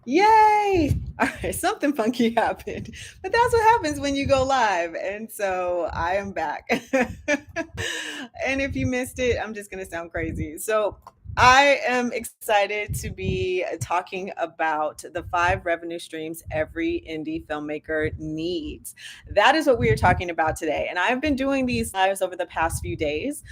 Yay! All right, something funky happened, but that's what happens when you go live. And so I am back. And if you missed it, I'm just going to sound crazy. So I am excited to be talking about the 5 revenue streams every indie filmmaker needs. That is what we are talking about today. And I've been doing these lives over the past few days.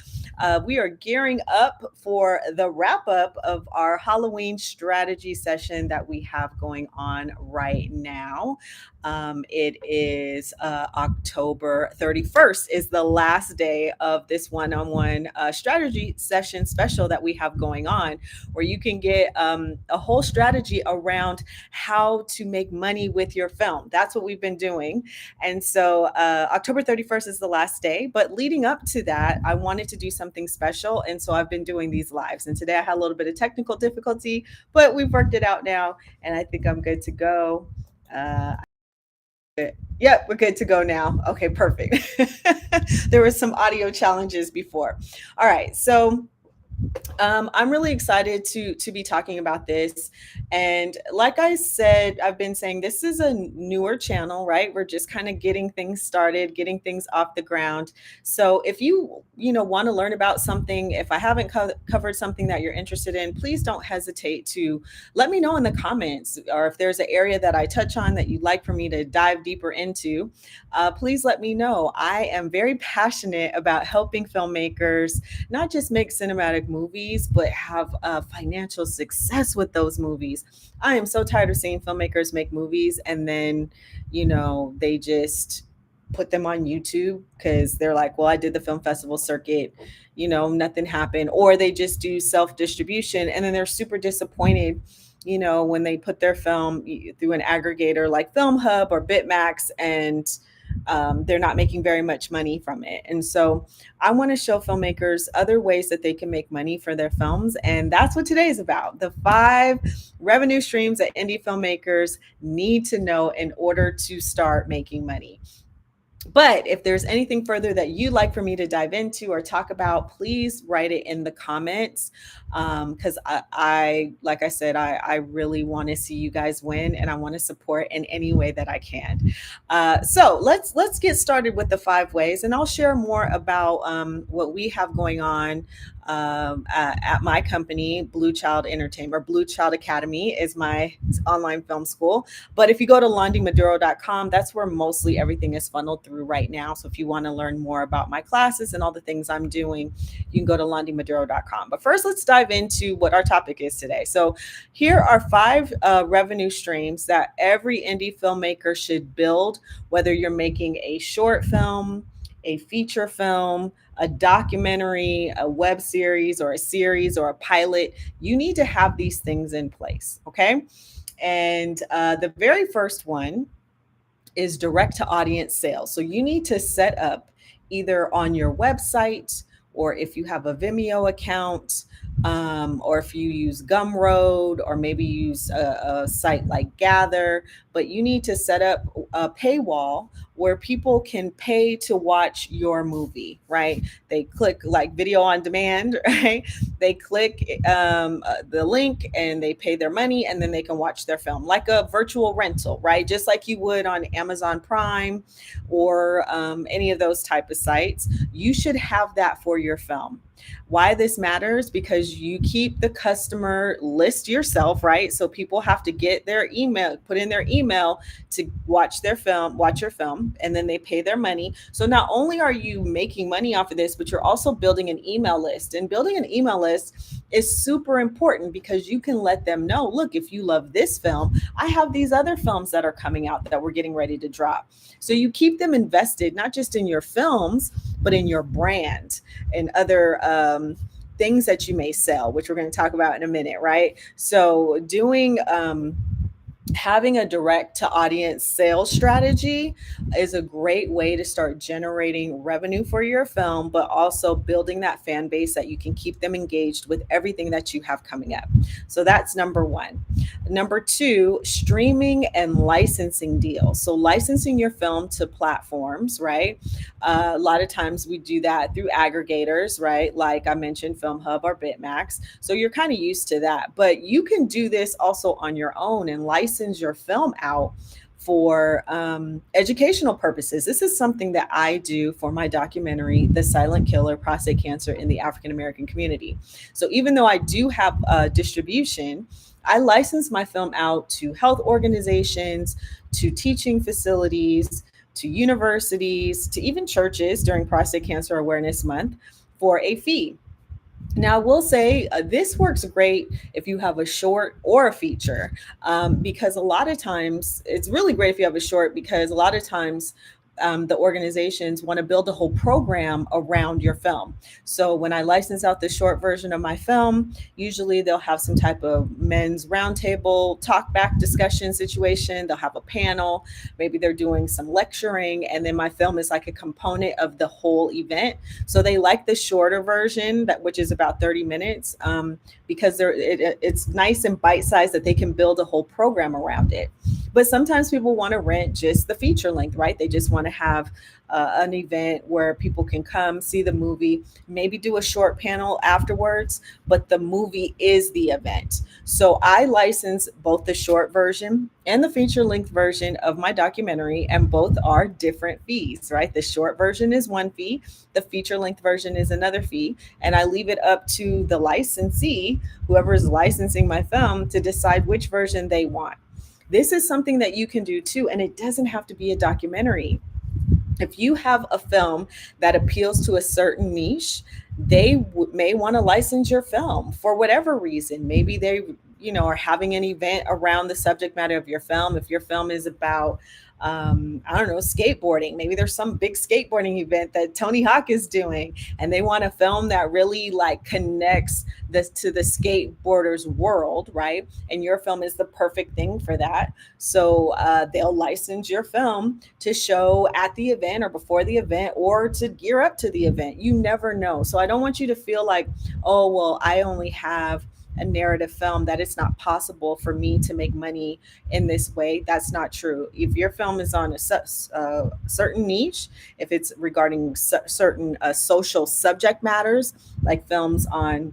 We are gearing up for the wrap up of our Halloween strategy session that we have going on right now. It is October 31st is the last day of this one-on-one strategy session special that we have going on, where you can get a whole strategy around how to make money with your film. That's what we've been doing. And so October 31st is the last day. But leading up to that, I wanted to do something special. And so I've been doing these lives. And today I had a little bit of technical difficulty, but we've worked it out now. And I think I'm good to go. Uh, Yep, we're good to go now. Okay, perfect. There were some audio challenges before. All right, so I'm really excited to be talking about this. And like I said, I've been saying this is a newer channel, right? We're just kind of getting things started, getting things off the ground. So if you want to learn about something, if I haven't covered something that you're interested in, please don't hesitate to let me know in the comments, or if there's an area that I touch on that you'd like for me to dive deeper into, please let me know. I am very passionate about helping filmmakers not just make cinematic movies, but have financial success with those movies. I am so tired of seeing filmmakers make movies and then, they just put them on YouTube because they're like, well, I did the film festival circuit, nothing happened. Or they just do self distribution and then they're super disappointed. When they put their film through an aggregator like Film Hub or Bitmax, and they're not making very much money from it. And so I want to show filmmakers other ways that they can make money for their films. And that's what today is about: the 5 revenue streams that indie filmmakers need to know in order to start making money. But if there's anything further that you'd like for me to dive into or talk about, please write it in the comments. Because like I said, I really want to see you guys win, and I want to support in any way that I can. So let's get started with the 5 ways, and I'll share more about what we have going on at my company, Blue Child Entertainment, or Blue Child Academy is my online film school. But if you go to londymaduro.com, that's where mostly everything is funneled through right now. So if you want to learn more about my classes and all the things I'm doing, you can go to londymaduro.com. But first, let's dive into what our topic is today. So here are 5 revenue streams that every indie filmmaker should build, whether you're making a short film, a feature film, a documentary, a web series, or a series, or a pilot. You need to have these things in place, okay? And the very first one is direct to audience sales. So you need to set up either on your website, or if you have a Vimeo account, or if you use Gumroad, or maybe use a site like Gather, but you need to set up a paywall where people can pay to watch your movie, right? They click like video on demand, right? They click the link and they pay their money, and then they can watch their film like a virtual rental, right? Just like you would on Amazon Prime or any of those type of sites. You should have that for your film. Why this matters: because you keep the customer list yourself, right? So people have to get their email, put in their email to watch your film, and then they pay their money. So not only are you making money off of this, but you're also building an email list. And building an email list is super important because you can let them know, look, if you love this film, I have these other films that are coming out that we're getting ready to drop. So you keep them invested, not just in your films, but in your brand and other things that you may sell, which we're going to talk about in a minute, right? So doing having a direct to audience sales strategy is a great way to start generating revenue for your film, but also building that fan base that you can keep them engaged with everything that you have coming up. So that's number one. Number two, streaming and licensing deals. So licensing your film to platforms, right? A lot of times we do that through aggregators, right? Like I mentioned, Film Hub or Bitmax. So you're kind of used to that. But you can do this also on your own and license your film out for educational purposes. This is something that I do for my documentary, The Silent Killer: Prostate Cancer in the African American Community. So even though I do have distribution, I license my film out to health organizations, to teaching facilities, to universities, to even churches during Prostate Cancer Awareness Month for a fee. Now, I will say this works great if you have a short or a feature, because a lot of times it's really great if you have a short, because a lot of times the organizations want to build a whole program around your film. So when I license out the short version of my film, usually they'll have some type of men's roundtable talk back discussion situation. They'll have a panel, maybe they're doing some lecturing, and then my film is like a component of the whole event. So they like the shorter version, that which is about 30 minutes, because it's nice and bite sized that they can build a whole program around it. But sometimes people want to rent just the feature length, right? They just want to have an event where people can come see the movie, maybe do a short panel afterwards, but the movie is the event. So I license both the short version and the feature length version of my documentary, and both are different fees, right? The short version is one fee, the feature length version is another fee, and I leave it up to the licensee, whoever is licensing my film, to decide which version they want. This is something that you can do too, and it doesn't have to be a documentary. If you have a film that appeals to a certain niche, they may want to license your film for whatever reason. Maybe they, are having an event around the subject matter of your film. If your film is about, I don't know, skateboarding, maybe there's some big skateboarding event that Tony Hawk is doing, and they want a film that really like connects this to the skateboarders world, right? And your film is the perfect thing for that. So they'll license your film to show at the event or before the event or to gear up to the event. You never know. So I don't want you to feel like, oh, well, I only have a narrative film, that it's not possible for me to make money in this way. That's not true. If your film is on a certain niche, if it's regarding certain social subject matters, like films on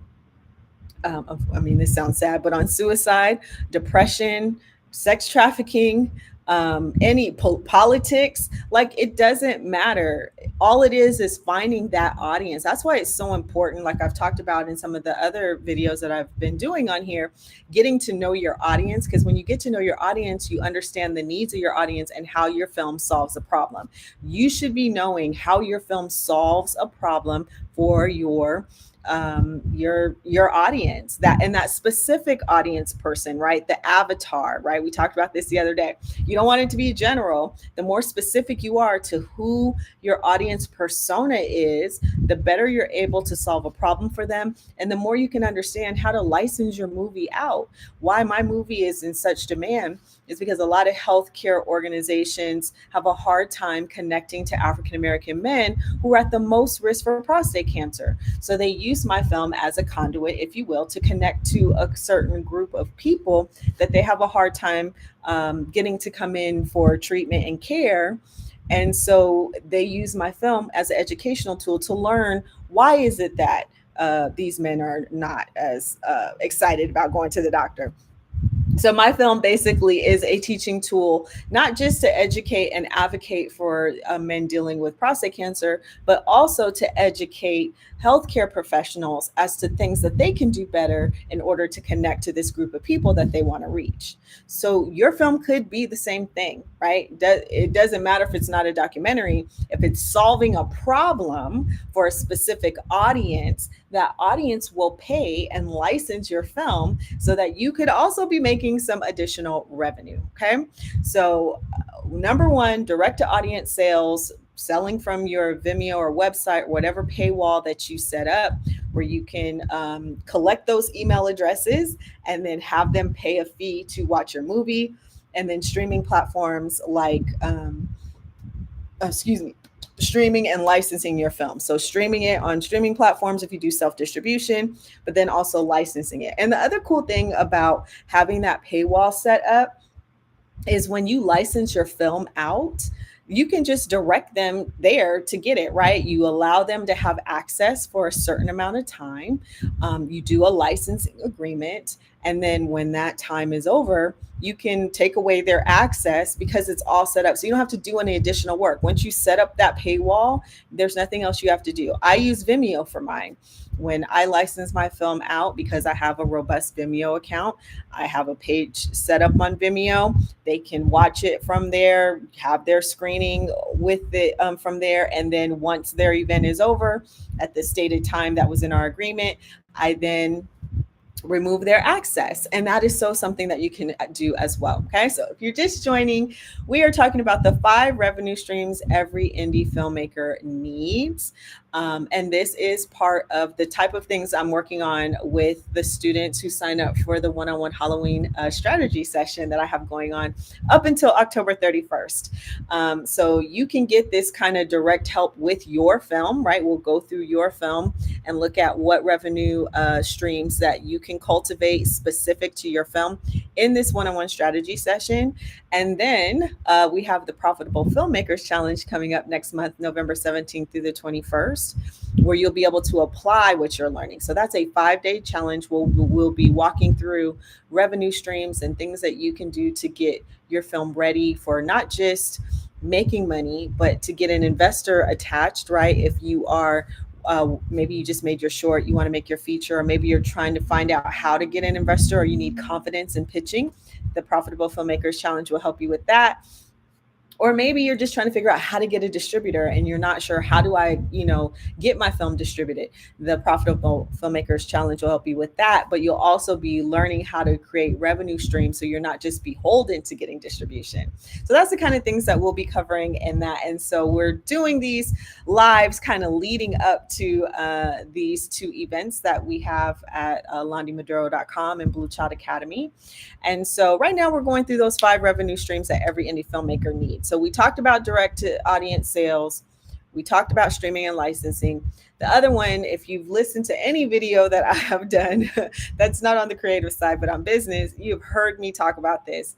I mean, this sounds sad, but on suicide, depression, sex trafficking, any politics, like it doesn't matter. All it is finding that audience. That's why it's so important. Like I've talked about in some of the other videos that I've been doing on here, getting to know your audience. Because when you get to know your audience, you understand the needs of your audience and how your film solves a problem. You should be knowing how your film solves a problem for your audience, that and that specific audience person, right? The avatar, right? We talked about this the other day. You don't want it to be general. The more specific you are to who your audience persona is, the better you're able to solve a problem for them, and the more you can understand how to license your movie out. Why my movie is in such demand is because a lot of healthcare organizations have a hard time connecting to African American men who are at the most risk for prostate cancer. So they use my film as a conduit, if you will, to connect to a certain group of people that they have a hard time getting to come in for treatment and care. And so they use my film as an educational tool to learn, why is it that these men are not as excited about going to the doctor. So my film basically is a teaching tool, not just to educate and advocate for men dealing with prostate cancer, but also to educate healthcare professionals as to things that they can do better in order to connect to this group of people that they want to reach. So your film could be the same thing, right? It doesn't matter if it's not a documentary. If it's solving a problem for a specific audience, that audience will pay and license your film so that you could also be making some additional revenue. Okay. So, number one, direct to audience sales, selling from your Vimeo or website, or whatever paywall that you set up, where you can collect those email addresses and then have them pay a fee to watch your movie. And then streaming platforms like, excuse me, streaming and licensing your film. So streaming it on streaming platforms if you do self-distribution, but then also licensing it. And the other cool thing about having that paywall set up is when you license your film out, you can just direct them there to get it, right? You allow them to have access for a certain amount of time. You do a licensing agreement. And then when that time is over, you can take away their access because it's all set up. So you don't have to do any additional work. Once you set up that paywall, there's nothing else you have to do. I use Vimeo for mine. When I license my film out, because I have a robust Vimeo account, I have a page set up on Vimeo. They can watch it from there, have their screening with it from there. And then once their event is over at the stated time that was in our agreement, I then remove their access. And that is so something that you can do as well. Okay. So if you're just joining, we are talking about the 5 revenue streams every indie filmmaker needs. And this is part of the type of things I'm working on with the students who sign up for the one-on-one Halloween strategy session that I have going on up until October 31st. So you can get this kind of direct help with your film, right? We'll go through your film and look at what revenue streams that you can cultivate specific to your film in this one-on-one strategy session. And then we have the Profitable Filmmakers Challenge coming up next month, November 17th through the 21st, where you'll be able to apply what you're learning. So that's a 5-day challenge. We'll be walking through revenue streams and things that you can do to get your film ready for not just making money, but to get an investor attached, right? If you are maybe you just made your short, you want to make your feature, or maybe you're trying to find out how to get an investor, or you need confidence in pitching, the Profitable Filmmakers Challenge will help you with that. Or maybe you're just trying to figure out how to get a distributor and you're not sure, how do I, get my film distributed? The Profitable Filmmakers Challenge will help you with that, but you'll also be learning how to create revenue streams so you're not just beholden to getting distribution. So that's the kind of things that we'll be covering in that. And so we're doing these lives kind of leading up to these 2 events that we have at londymaduro.com and Blue Child Academy. And so right now we're going through those 5 revenue streams that every indie filmmaker needs. So we talked about direct to audience sales. We talked about streaming and licensing. The other one, if you've listened to any video that I have done that's not on the creative side, but on business, you've heard me talk about this.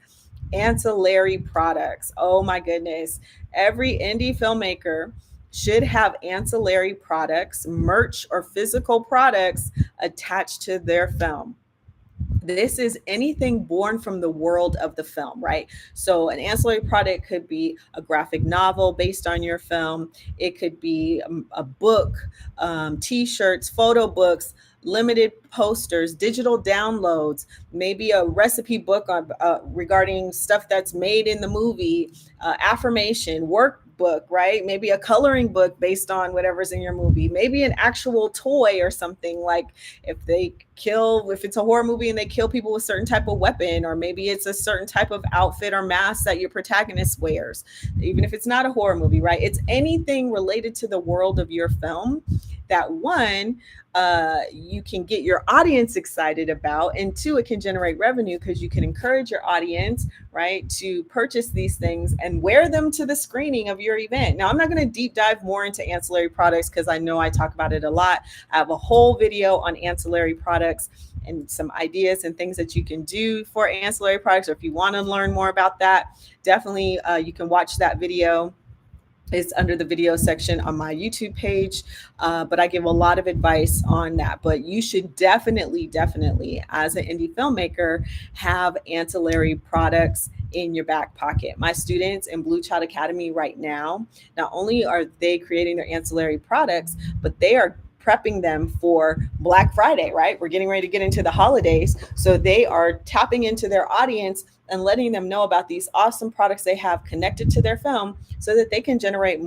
Ancillary products. Oh my goodness. Every indie filmmaker should have ancillary products, merch, or physical products attached to their film. This is anything born from the world of the film, right? So an ancillary product could be a graphic novel based on your film. It could be a book, t-shirts, photo books, limited posters, digital downloads, maybe a recipe book on regarding stuff that's made in the movie, affirmation, workbook, right? Maybe a coloring book based on whatever's in your movie, maybe an actual toy or something, like if it's a horror movie and they kill people with a certain type of weapon, or maybe it's a certain type of outfit or mask that your protagonist wears, even if it's not a horror movie, right? It's anything related to the world of your film that, one, you can get your audience excited about, and 2, it can generate revenue because you can encourage your audience, right, to purchase these things and wear them to the screening of your event. Now, I'm not going to deep dive more into ancillary products because I know I talk about it a lot. I have a whole video on ancillary products and some ideas and things that you can do for ancillary products. Or if you want to learn more about that, definitely you can watch that video. It's under the video section on my YouTube page, but I give a lot of advice on that. But you should definitely, as an indie filmmaker, have ancillary products in your back pocket. My students in Blue Child Academy right now, not only are they creating their ancillary products, but they are prepping them for Black Friday, right? We're getting ready to get into the holidays. So they are tapping into their audience and letting them know about these awesome products they have connected to their film so that they can generate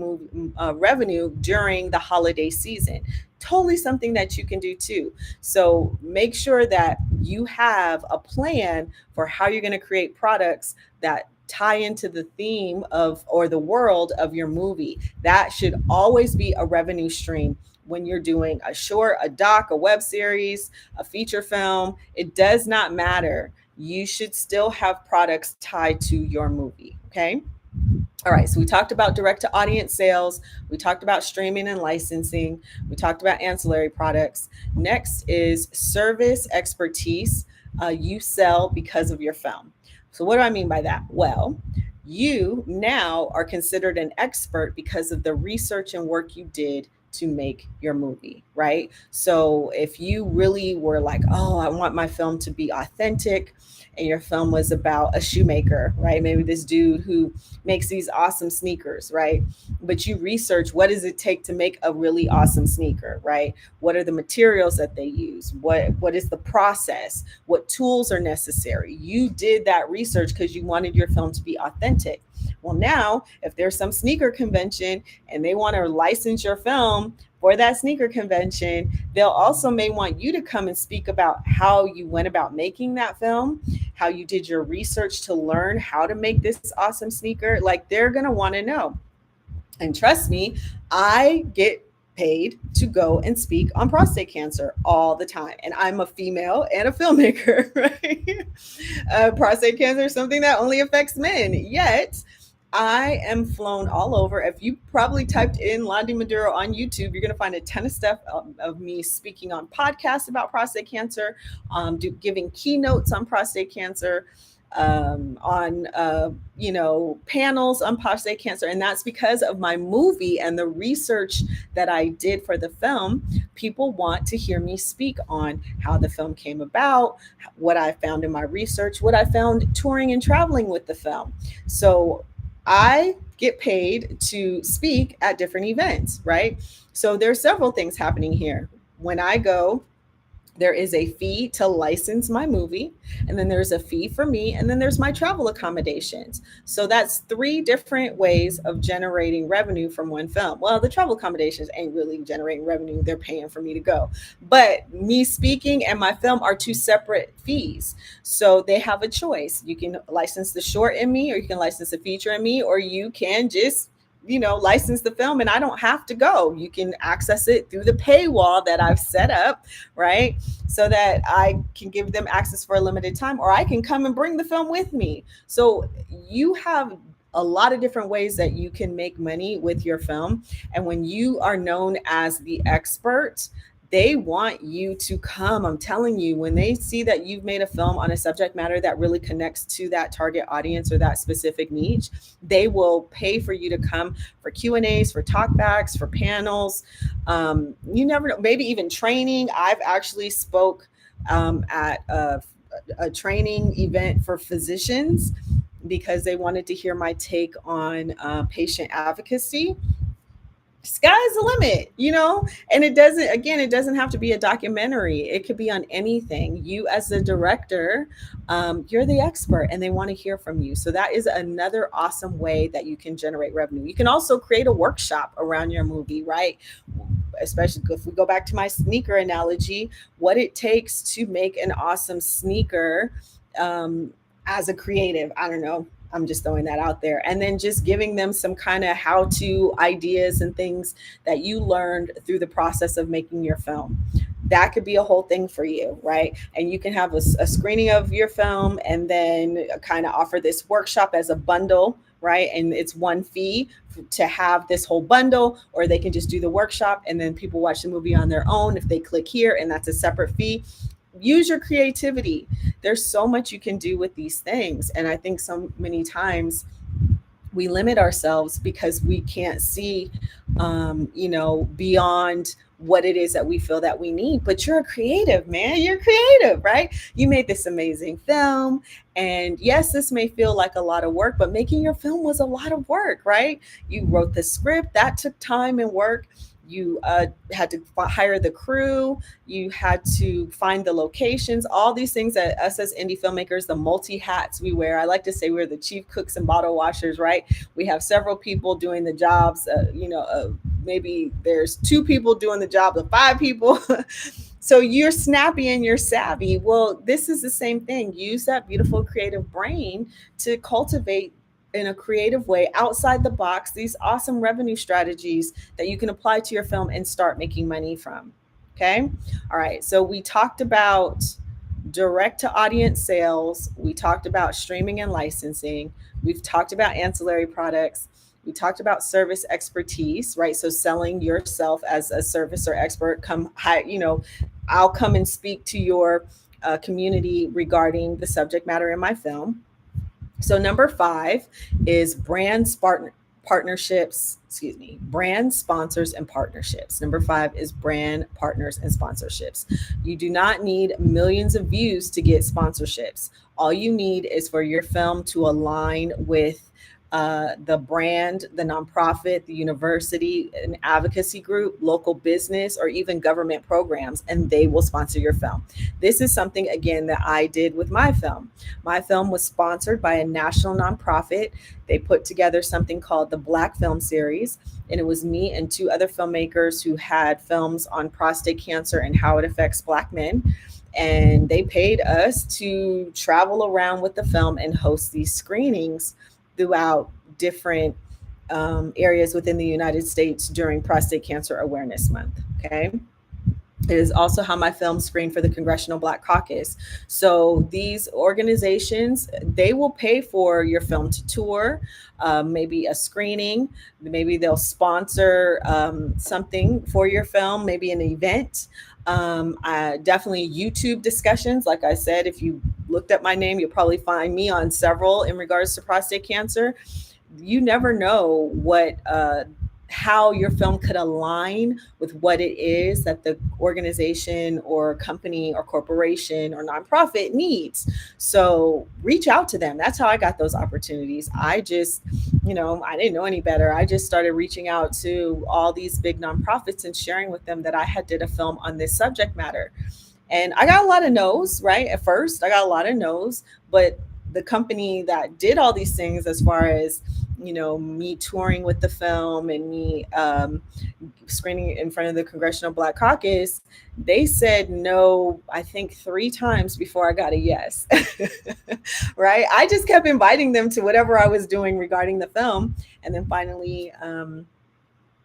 revenue during the holiday season. Totally something that you can do too. So make sure that you have a plan for how you're going to create products that tie into the theme of, or the world of your movie. That should always be a revenue stream. When you're doing a short, a doc, a web series, a feature film, it does not matter. You should still have products tied to your movie. Okay. All right, so we talked about direct to audience sales, we talked about streaming and licensing, we talked about ancillary products. Next is service expertise. You sell because of your film. So, what do I mean by that? Well, you now are considered an expert because of the research and work you did to make your movie, right? So, if you really were like, oh, I want my film to be authentic, and your film was about a shoemaker, right? Maybe this dude who makes these awesome sneakers, right? But you research, what does it take to make a really awesome sneaker, right? What are the materials that they use? What is the process? What tools are necessary? You did that research because you wanted your film to be authentic. Well, now if there's some sneaker convention and they want to license your film for that sneaker convention, they'll also may want you to come and speak about how you went about making that film, how you did your research to learn how to make this awesome sneaker. Like, they're going to want to know. And trust me, I get paid to go and speak on prostate cancer all the time. And I'm a female and a filmmaker, right? Prostate cancer is something that only affects men. Yet, I am flown all over. If you probably typed in Londi Maduro on YouTube, you're going to find a ton of stuff of me speaking on podcasts about prostate cancer, giving keynotes on prostate cancer, on panels on prostate cancer. And that's because of my movie and the research that I did for the film. People want to hear me speak on how the film came about, what I found in my research, what I found touring and traveling with the film. So I get paid to speak at different events, right? So there's several things happening here. When I go, there is a fee to license my movie, and then there's a fee for me, and then there's my travel accommodations. So that's three different ways of generating revenue from one film. Well, the travel accommodations ain't really generating revenue, they're paying for me to go. But me speaking and my film are two separate fees. So they have a choice. You can license the short in me, or you can license the feature in me, or you can just license the film and I don't have to go. You can access it through the paywall that I've set up, right? So that I can give them access for a limited time, or I can come and bring the film with me. So you have a lot of different ways that you can make money with your film. And when you are known as the expert, they want you to come. I'm telling you, when they see that you've made a film on a subject matter that really connects to that target audience or that specific niche, they will pay for you to come for Q&As, for talkbacks, for panels. You never know, maybe even training. I've actually spoke at a training event for physicians because they wanted to hear my take on patient advocacy. Sky's the limit. And it doesn't have to be a documentary. It could be on anything. You as the director, you're the expert and they want to hear from you. So that is another awesome way that you can generate revenue. You can also create a workshop around your movie, right? Especially if we go back to my sneaker analogy, what it takes to make an awesome sneaker, as a creative. I don't know, I'm just throwing that out there. And then just giving them some kind of how to ideas and things that you learned through the process of making your film. That could be a whole thing for you, right? And you can have a screening of your film and then kind of offer this workshop as a bundle, right? And it's one fee to have this whole bundle, or they can just do the workshop and then people watch the movie on their own if they click here, and that's a separate fee. Use your creativity. There's so much you can do with these things. And I think so many times we limit ourselves because we can't see, beyond what it is that we feel that we need. But you're a creative, man. You're creative, right? You made this amazing film. And yes, this may feel like a lot of work, but making your film was a lot of work, right? You wrote the script, that took time and work. You had to hire the crew. You had to find the locations, all these things that us as indie filmmakers, the multi hats we wear. I like to say we're the chief cooks and bottle washers, right? We have several people doing the jobs. Maybe there's 2 people doing the job of 5 people. So you're snappy and you're savvy. Well, this is the same thing. Use that beautiful creative brain to cultivate in a creative way, outside the box, these awesome revenue strategies that you can apply to your film and start making money from. Okay. All right. So we talked about direct to audience sales. We talked about streaming and licensing. We've talked about ancillary products. We talked about service expertise, right? So selling yourself as a service or expert. I'll come and speak to your community regarding the subject matter in my film. So number five is brand sponsors and partnerships. Number five is brand partners and sponsorships. You do not need millions of views to get sponsorships. All you need is for your film to align with the brand, the nonprofit, the university, an advocacy group, local business, or even government programs, and they will sponsor your film. This is something, again, that I did with my film. My film was sponsored by a national nonprofit. They put together something called the Black Film Series, and it was me and two other filmmakers who had films on prostate cancer and how it affects Black men. And they paid us to travel around with the film and host these screenings throughout different areas within the United States during Prostate Cancer Awareness Month. Okay. It is also how my film screened for the Congressional Black Caucus. So these organizations, they will pay for your film to tour, maybe a screening, maybe they'll sponsor something for your film, maybe an event. Definitely YouTube discussions. Like I said, if you looked up my name, you'll probably find me on several in regards to prostate cancer. You never know how your film could align with what it is that the organization or company or corporation or nonprofit needs. So reach out to them. That's how I got those opportunities. I just, I didn't know any better. I just started reaching out to all these big nonprofits and sharing with them that I had did a film on this subject matter. And I got a lot of no's, right? At first, I got a lot of no's, but the company that did all these things, as far as me touring with the film and me screening it in front of the Congressional Black Caucus, they said no, I think 3 times before I got a yes. Right? I just kept inviting them to whatever I was doing regarding the film. And then finally,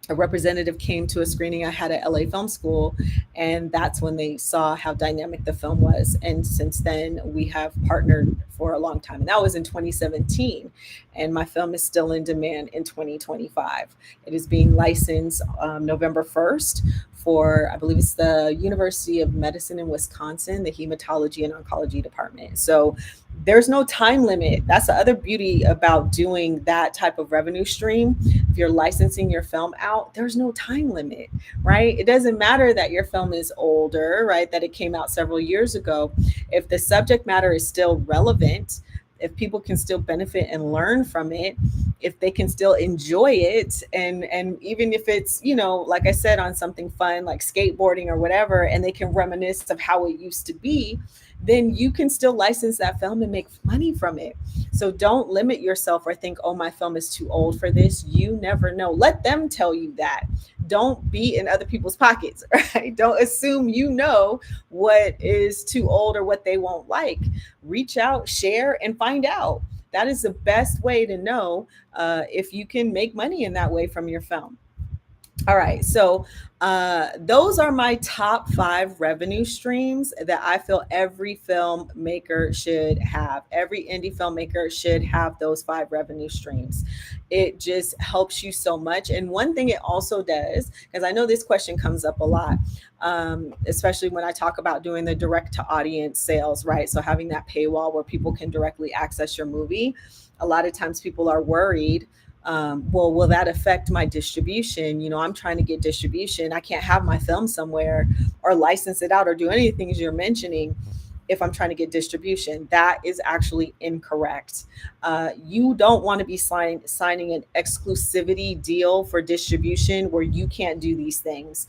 a representative came to a screening I had at LA Film School, and that's when they saw how dynamic the film was. And since then, we have partnered for a long time. And that was in 2017. And my film is still in demand in 2025. It is being licensed November 1st for, I believe it's the University of Medicine in Wisconsin, the Hematology and Oncology Department. So there's no time limit. That's the other beauty about doing that type of revenue stream. If you're licensing your film out, there's no time limit, right? It doesn't matter that your film is older, right? That it came out several years ago. If the subject matter is still relevant, if people can still benefit and learn from it, if they can still enjoy it, and even if it's, like I said, on something fun like skateboarding or whatever, and they can reminisce of how it used to be, then you can still license that film and make money from it. So don't limit yourself or think, oh, my film is too old for this. You never know. Let them tell you that. Don't be in other people's pockets, right? Don't assume what is too old or what they won't like. Reach out, share, and find out. That is the best way to know if you can make money in that way from your film. All right. So those are my top 5 revenue streams that I feel every filmmaker should have. Every indie filmmaker should have those 5 revenue streams. It just helps you so much. And one thing it also does, because I know this question comes up a lot, especially when I talk about doing the direct to audience sales, right? So having that paywall where people can directly access your movie. A lot of times people are worried, well, will that affect my distribution? I'm trying to get distribution. I can't have my film somewhere or license it out or do any of the things you're mentioning if I'm trying to get distribution. That is actually incorrect. You don't want to be signing an exclusivity deal for distribution where you can't do these things.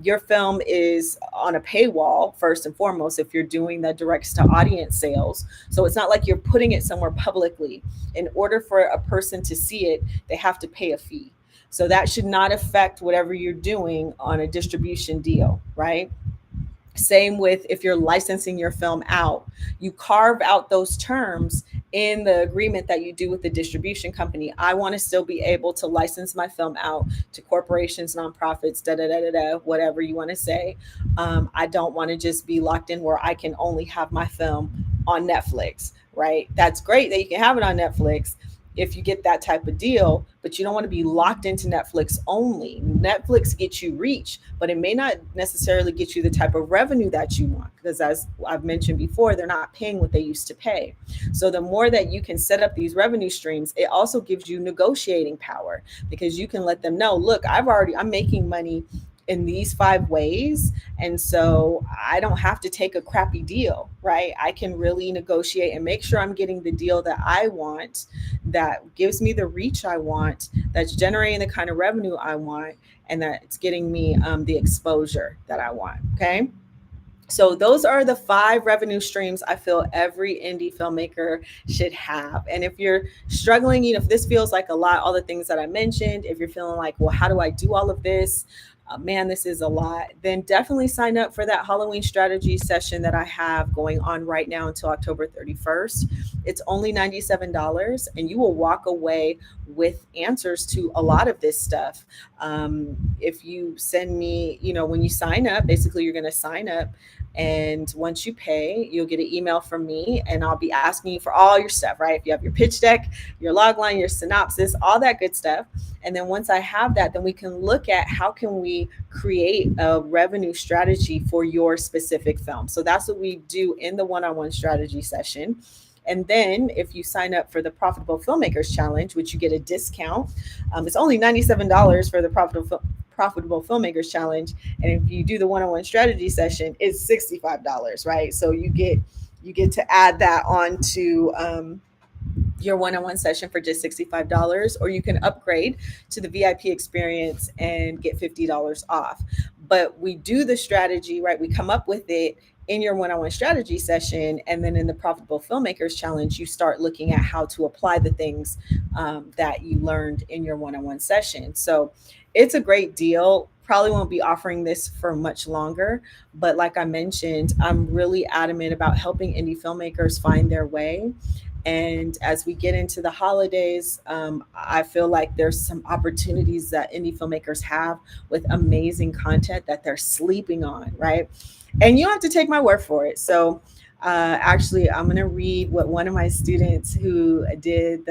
Your film is on a paywall, first and foremost, if you're doing the direct to audience sales. So it's not like you're putting it somewhere publicly. In order for a person to see it, they have to pay a fee. So that should not affect whatever you're doing on a distribution deal, right? Same with if you're licensing your film out, you carve out those terms in the agreement that you do with the distribution company. I want to still be able to license my film out to corporations, nonprofits, whatever you want to say. I don't want to just be locked in where I can only have my film on Netflix, right? That's great that you can have it on Netflix. if you get that type of deal, but you don't want to be locked into Netflix only. Netflix gets you reach, but it may not necessarily get you the type of revenue that you want, because as I've mentioned before, they're not paying what they used to pay. So the more that you can set up these revenue streams, it also gives you negotiating power, because you can let them know, look, I'm making money in these 5 ways. And so I don't have to take a crappy deal, right? I can really negotiate and make sure I'm getting the deal that I want, that gives me the reach I want, that's generating the kind of revenue I want, and that it's getting me the exposure that I want. Okay. So those are the 5 revenue streams I feel every indie filmmaker should have. And if you're struggling, if this feels like a lot, all the things that I mentioned, if you're feeling like, well, how do I do all of this? Man, this is a lot. Then definitely sign up for that Halloween strategy session that I have going on right now until October 31st. It's only $97, and you will walk away with answers to a lot of this stuff. If you send me, when you sign up, basically you're going to sign up, and once you pay, you'll get an email from me, and I'll be asking you for all your stuff, right? If you have your pitch deck, your log line, your synopsis, all that good stuff. And then once I have that, then we can look at how can we create a revenue strategy for your specific film. So that's what we do in the one-on-one strategy session. And then if you sign up for the Profitable Filmmakers Challenge, which you get a discount, it's only $97 for the Profitable Filmmakers Challenge. And if you do the one-on-one strategy session, it's $65, right? So you get to add that on to your one-on-one session for just $65, or you can upgrade to the VIP experience and get $50 off. But we do the strategy, right? We come up with it in your one-on-one strategy session, and then in the Profitable Filmmakers Challenge, you start looking at how to apply the things that you learned in your one-on-one session. So it's a great deal. Probably won't be offering this for much longer, but like I mentioned, I'm really adamant about helping indie filmmakers find their way. And as we get into the holidays, I feel like there's some opportunities that indie filmmakers have with amazing content that they're sleeping on, right? And you don't have to take my word for it. So actually, I'm going to read what one of my students who did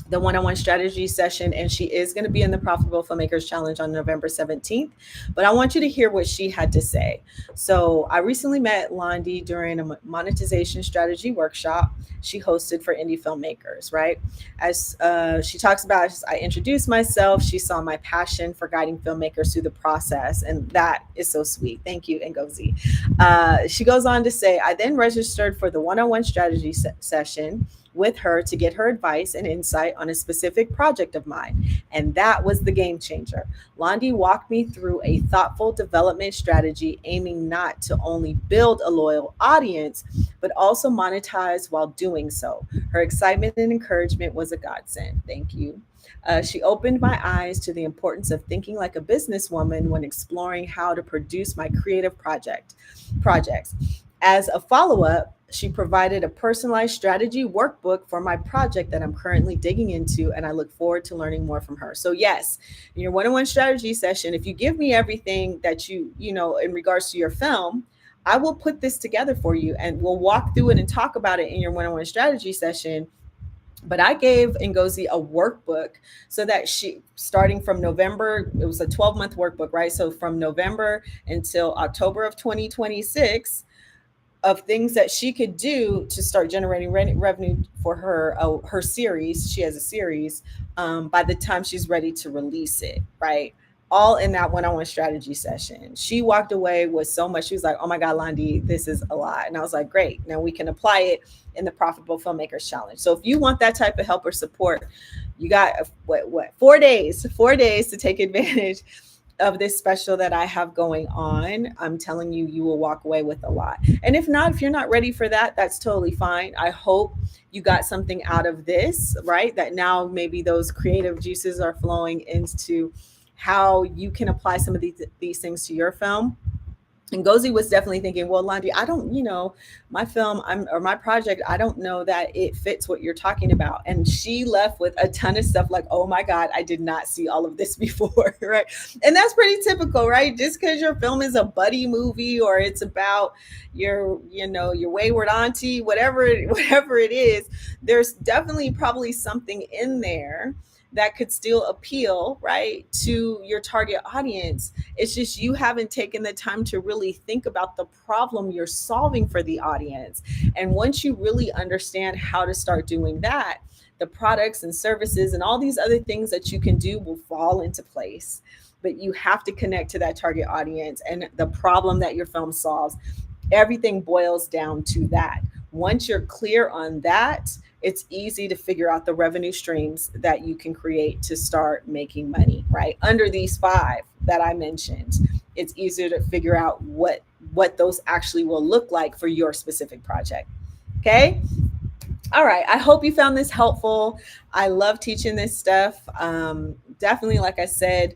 the one-on-one strategy session, and she is going to be in the Profitable Filmmakers Challenge on November 17th. But I want you to hear what she had to say. So I recently met Londi during a monetization strategy workshop she hosted for indie filmmakers, right? As she talks about, I introduced myself. She saw my passion for guiding filmmakers through the process, and that is so sweet. Thank you, Ngozi. She goes on to say, I then registered for the one-on-one strategy session with her to get her advice and insight on a specific project of mine. And that was the game changer. Londi walked me through a thoughtful development strategy aiming not to only build a loyal audience, but also monetize while doing so. Her excitement and encouragement was a godsend. Thank you. She opened my eyes to the importance of thinking like a businesswoman when exploring how to produce my creative projects. As a follow-up, she provided a personalized strategy workbook for my project that I'm currently digging into, and I look forward to learning more from her. So yes, in your one-on-one strategy session, if you give me everything that you know in regards to your film, I will put this together for you, and we'll walk through it and talk about it in your one-on-one strategy session. But I gave Ngozi a workbook so that she, starting from November, it was a 12-month workbook, right? So from November until October of 2026, of things that she could do to start generating revenue for her series. She has a series by the time she's ready to release it, right? All in that one-on-one strategy session. She walked away with so much. She was like, oh my God, Londi, this is a lot. And I was like, great. Now we can apply it in the Profitable Filmmakers Challenge. So if you want that type of help or support, you got 4 days to take advantage of this special that I have going on. I'm telling you, you will walk away with a lot. And if not, if you're not ready for that, that's totally fine. I hope you got something out of this, right? That now maybe those creative juices are flowing into how you can apply some of these things to your film. And Ngozi was definitely thinking, well, Londi, I don't, my film or my project, I don't know that it fits what you're talking about. And she left with a ton of stuff like, oh my God, I did not see all of this before, right? And that's pretty typical, right? Just because your film is a buddy movie or it's about your wayward auntie, whatever it is, there's definitely probably something in there that could still appeal, right, to your target audience. It's just you haven't taken the time to really think about the problem you're solving for the audience. And once you really understand how to start doing that, the products and services and all these other things that you can do will fall into place. But you have to connect to that target audience and the problem that your film solves. Everything boils down to that. Once you're clear on that, it's easy to figure out the revenue streams that you can create to start making money, right? Under these five that I mentioned, it's easier to figure out what those actually will look like for your specific project. Okay? All right. I hope you found this helpful. I love teaching this stuff. Definitely, like I said,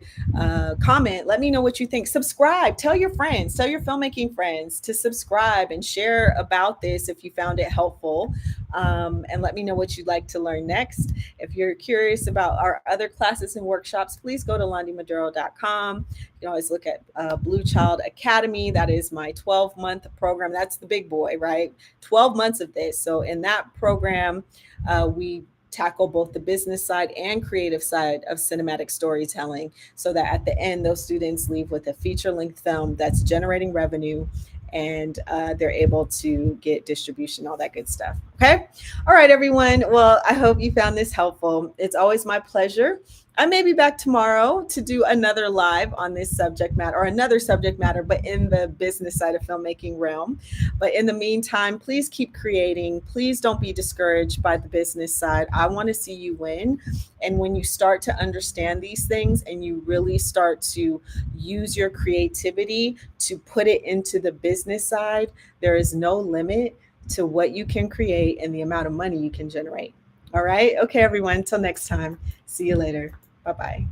comment. Let me know what you think. Subscribe. Tell your friends, tell your filmmaking friends to subscribe and share about this if you found it helpful. And let me know what you'd like to learn next. If you're curious about our other classes and workshops, please go to londymaduro.com. You can always look at Blue Child Academy. That is my 12-month program. That's the big boy, right? 12 months of this. So in that program, we tackle both the business side and creative side of cinematic storytelling so that at the end, those students leave with a feature length film that's generating revenue and they're able to get distribution, all that good stuff. Okay. All right, everyone. Well, I hope you found this helpful. It's always my pleasure. I may be back tomorrow to do another live on this subject matter or another subject matter, but in the business side of filmmaking realm. But in the meantime, please keep creating. Please don't be discouraged by the business side. I want to see you win. And when you start to understand these things and you really start to use your creativity to put it into the business side, there is no limit to what you can create and the amount of money you can generate. All right. Okay, everyone. Until next time. See you later. Bye bye.